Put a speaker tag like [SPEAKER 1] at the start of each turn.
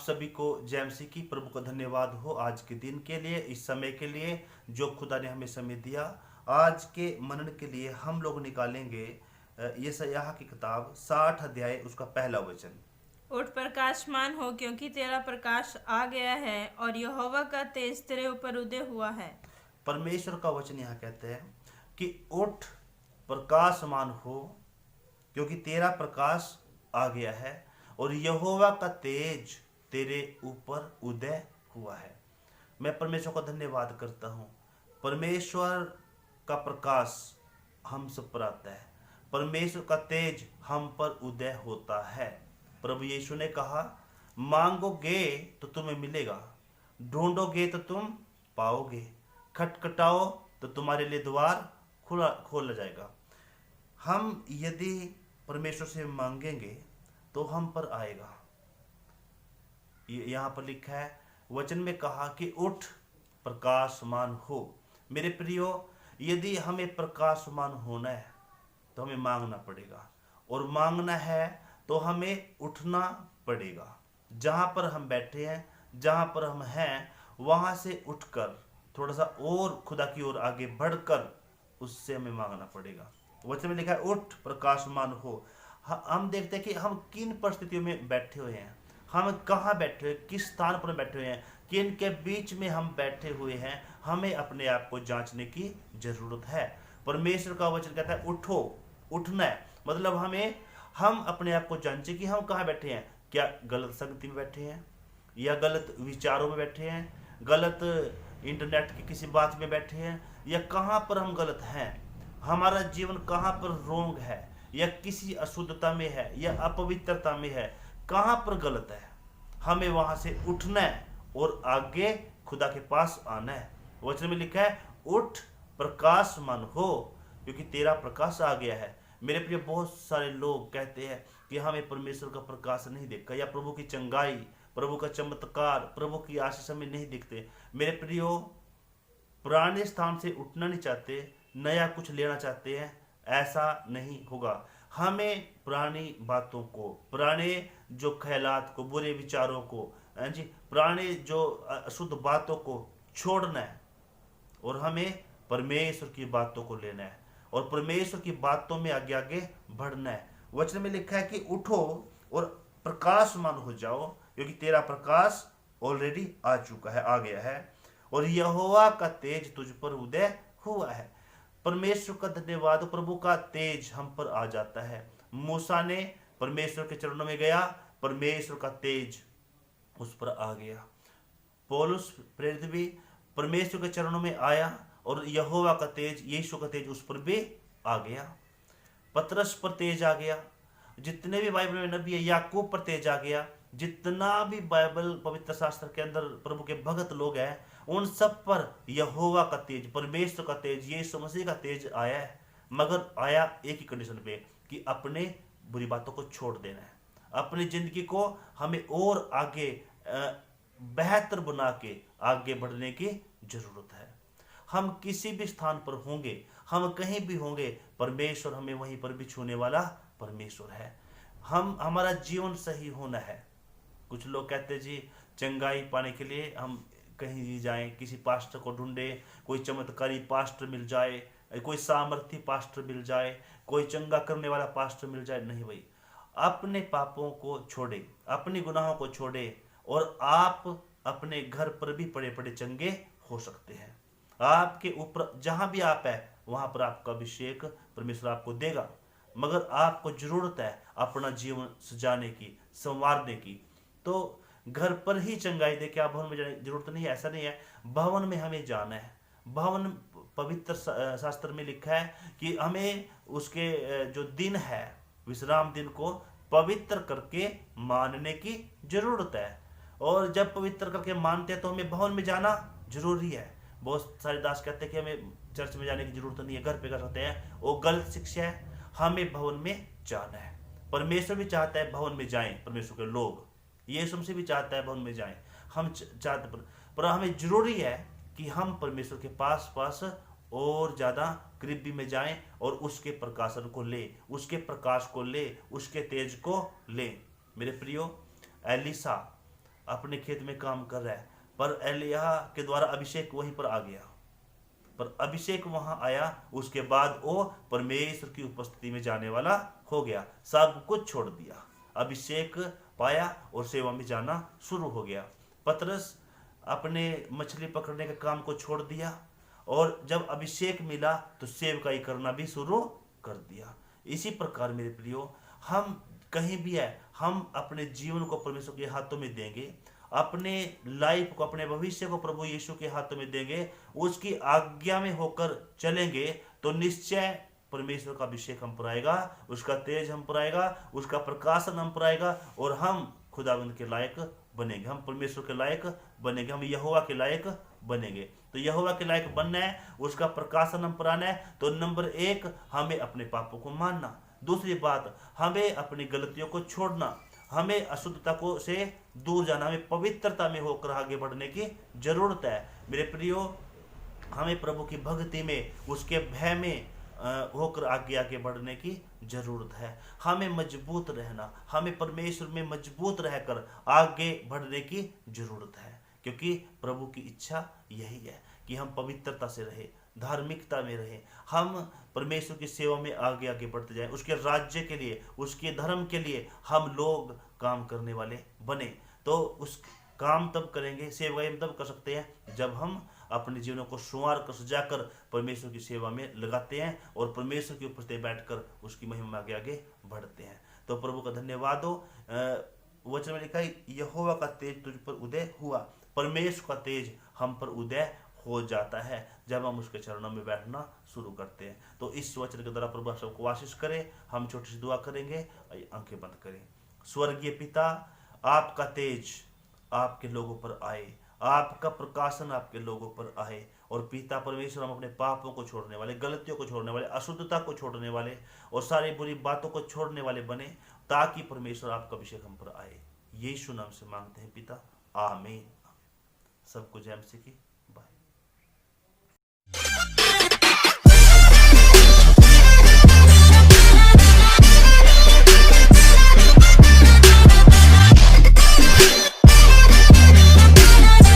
[SPEAKER 1] सभी को जय मसीह की। प्रभु का धन्यवाद हो आज के दिन के लिए, इस समय के लिए जो खुदा ने हमें समय दिया। आज के मनन के लिए हम लोग निकालेंगे यशायाह की किताब 60 अध्याय उसका पहला वचन।
[SPEAKER 2] उठ प्रकाशमान हो, क्योंकि तेरा प्रकाश आ गया है और यहोवा का तेज तेरे ऊपर उदय हुआ है।
[SPEAKER 1] परमेश्वर का वचन यहाँ कहते हैं कि उठ प्रकाशमान हो, क्योंकि तेरा प्रकाश आ गया है और यहोवा का तेज तेरे ऊपर उदय हुआ है। मैं परमेश्वर का धन्यवाद करता हूँ। परमेश्वर का प्रकाश हम सब पर आता है, परमेश्वर का तेज हम पर उदय होता है। प्रभु यीशु ने कहा, मांगोगे तो तुम्हें मिलेगा, ढूंढोगे तो तुम पाओगे, खटखटाओ तो तुम्हारे लिए द्वार खुला खोला जाएगा। हम यदि परमेश्वर से मांगेंगे तो हम पर आएगा। यहाँ पर लिखा है, वचन में कहा कि उठ प्रकाशमान हो। मेरे प्रियो, यदि हमें प्रकाशमान होना है तो हमें मांगना पड़ेगा, और मांगना है तो हमें उठना पड़ेगा। जहाँ पर हम बैठे हैं, जहाँ पर हम हैं, वहाँ से उठकर थोड़ा सा और खुदा की ओर आगे बढ़कर उससे हमें मांगना पड़ेगा। वचन में लिखा है, उठ प्रकाशमान हो। हम देखते हैं कि हम किन परिस्थितियों में बैठे हुए हैं, हम कहाँ बैठे हुए, किस स्थान पर बैठे हुए हैं, किन के बीच में हम बैठे हुए हैं। हमें अपने आप को जांचने की जरूरत है। परमेश्वर का वचन कहता है उठो, उठना है मतलब हम अपने आप को जांचें कि हम कहाँ बैठे हैं। क्या गलत संगति में बैठे हैं, या गलत विचारों में बैठे हैं, गलत इंटरनेट की किसी बात में बैठे हैं, या कहाँ पर हम गलत हैं। हमारा जीवन कहाँ पर रोंग है, या किसी अशुद्धता में है, या अपवित्रता में है, कहाँ पर गलत है। हमें वहां से उठना है और आगे खुदा के पास आना है। वचन में लिखा है, उठ प्रकाशमान हो, क्योंकि तेरा प्रकाश आ गया है। मेरे प्रिय, बहुत सारे लोग कहते हैं कि हमें परमेश्वर का प्रकाश नहीं देखा, या प्रभु की चंगाई, प्रभु का चमत्कार, प्रभु की आशीष हमें नहीं दिखते। मेरे प्रियो, पुराने स्थान से उठना नहीं चाहते, नया कुछ लेना चाहते हैं, ऐसा नहीं होगा। हमें पुरानी बातों को, पुराने जो ख्यालात को, बुरे विचारों को, जी, पुराने जो अशुद्ध बातों को छोड़ना है, और हमें परमेश्वर की बातों को लेना है, और परमेश्वर की बातों में आगे आगे बढ़ना है। वचन में लिखा है कि उठो और प्रकाशमान हो जाओ, क्योंकि तेरा प्रकाश ऑलरेडी आ चुका है, आ गया है, और यहोवा का तेज तुझ पर उदय हुआ है। परमेश्वर का धन्यवाद, प्रभु का तेज हम पर आ जाता है। मूसा ने परमेश्वर के चरणों में गया, परमेश्वर का तेज उस पर आ गया। पौलुस प्रेरित भी परमेश्वर के चरणों में आया, और यहोवा का तेज, यीशु का तेज उस पर भी आ गया। पतरस पर तेज आ गया, जितने भी बाइबल में नबी है, याकूब पर तेज आ गया, जितना भी बाइबल पवित्र शास्त्र के अंदर प्रभु के भगत लोग हैं, उन सब पर यहोवा का तेज, परमेश्वर का तेज, यीशु मसीह का तेज आया है। मगर आया एक ही कंडीशन पे, कि अपने बुरी बातों को छोड़ देना है। अपनी जिंदगी को हमें और आगे बेहतर बना के आगे बढ़ने की जरूरत है। हम किसी भी स्थान पर होंगे, हम कहीं भी होंगे, परमेश्वर हमें वहीं पर भी छूने वाला परमेश्वर है। हमारा जीवन सही होना है। कुछ लोग कहते हैं, जी, चंगाई पाने के लिए हम कहीं भी जाएं, किसी पास्टर को ढूंढे, कोई चमत्कारी पास्टर मिल जाए, कोई सामर्थी पास्टर मिल जाए, कोई चंगा करने वाला पास्टर मिल जाए। नहीं भाई, अपने पापों को छोड़े, अपनी गुनाहों को छोड़े, और आप अपने घर पर भी पड़े पड़े चंगे हो सकते हैं। आपके ऊपर जहां भी आप है, वहां पर आपका अभिषेक परमेश्वर आपको देगा। मगर आपको जरूरत है अपना जीवन सजाने की, संवारने की। तो घर पर ही चंगाई दे के आप भवन में जाने की जरूरत नहीं है, ऐसा नहीं है। भवन में हमें जाना है। भवन, पवित्र शास्त्र में लिखा है कि हमें उसके जो दिन है, विश्राम दिन को पवित्र करके मानने की जरूरत है। और जब पवित्र करके मानते हैं तो हमें भवन में जाना जरूरी है। बहुत सारे दास कहते हैं कि हमें चर्च में जाने की जरूरत नहीं है, घर पे कर सकते हैं, वो गलत शिक्षा है। हमें भवन में जाना है। परमेश्वर भी चाहता है भवन में जाएं, परमेश्वर के लोग, यीशु मसीह भी चाहता है भवन में जाएं। हम चाहते पर हमें जरूरी है कि हम परमेश्वर के पास पास और ज्यादा करीबी में जाएं, और उसके प्रकाशन को ले, उसके प्रकाश को ले, उसके तेज को ले। मेरे प्रियो, एलिसा अपने खेत में काम कर रहा है, पर एलिय्याह के द्वारा अभिषेक वहीं पर आ गया। पर अभिषेक वहां आया, उसके बाद वो परमेश्वर की उपस्थिति में जाने वाला हो गया, सब कुछ छोड़ दिया, अभिषेक पाया और सेवा में जाना शुरू हो गया। पतरस अपने मछली पकड़ने के काम को छोड़ दिया और जब अभिषेक मिला तो सेवकाई करना भी शुरू कर दिया। इसी प्रकार मेरे प्रियो, हम कहीं भी है, हम अपने जीवन को परमेश्वर के हाथों में देंगे, अपने लाइफ को, अपने भविष्य को प्रभु यीशु के हाथों में देंगे, उसकी आज्ञा में होकर चलेंगे, तो निश्चय परमेश्वर का अभिषेक हम पर आएगा, उसका तेज हम पर आएगा, उसका प्रकाशन हम पर आएगा और हम खुदावंद के लायक बनेंगे, हम परमेश्वर के लायक बनेंगे, हम यहोवा के लायक बनेंगे। तो यहोवा के लायक बनना है, उसका प्रकाशन हम पर आना है, तो नंबर 1 हमें अपने पापों को मानना। दूसरी बात, हमें अपनी गलतियों को छोड़ना, हमें अशुद्धता को से दूर जाना, हमें पवित्रता में होकर आगे बढ़ने की जरूरत है। मेरे प्रियो, हमें प्रभु की भक्ति में, उसके भय में होकर आगे आगे बढ़ने की जरूरत है। हमें मजबूत रहना, हमें परमेश्वर में मजबूत रहकर आगे बढ़ने की जरूरत है, क्योंकि प्रभु की इच्छा यही है कि हम पवित्रता से रहे, धार्मिकता में रहे, हम परमेश्वर की सेवा में आगे आगे बढ़ते जाएं, उसके राज्य के लिए, उसके धर्म के लिए हम लोग काम करने वाले बने। तो उस काम तब करेंगे, सेवा हम तब कर सकते हैं जब हम अपने जीवनों को संवार कर सजाकर परमेश्वर की सेवा में लगाते हैं और परमेश्वर के ऊपर से बैठकर उसकी महिमा में आगे आगे बढ़ते हैं। तो प्रभु का धन्यवाद हो। वचन में लिखा है, यहोवा का तेज तुझ पर उदय हुआ, परमेश्वर का तेज हम पर उदय हो जाता है जब हम उसके चरणों में बैठना शुरू करते हैं। तो इस वचन के द्वारा प्रभु सबको आशीष करे। हम छोटी सी दुआ करेंगे, आंखें बंद करें। स्वर्गीय पिता, आपका तेज आपके लोगों पर आए, आपका प्रकाशन आपके लोगों पर आए, और पिता परमेश्वर, हम अपने पापों को छोड़ने वाले, गलतियों को छोड़ने वाले, अशुद्धता को छोड़ने वाले और सारी बुरी बातों को छोड़ने वाले बने, ताकि परमेश्वर आपका अभिषेक हम पर आए। यीशु नाम से मांगते हैं पिता, आमीन। सबको जय मसीह की।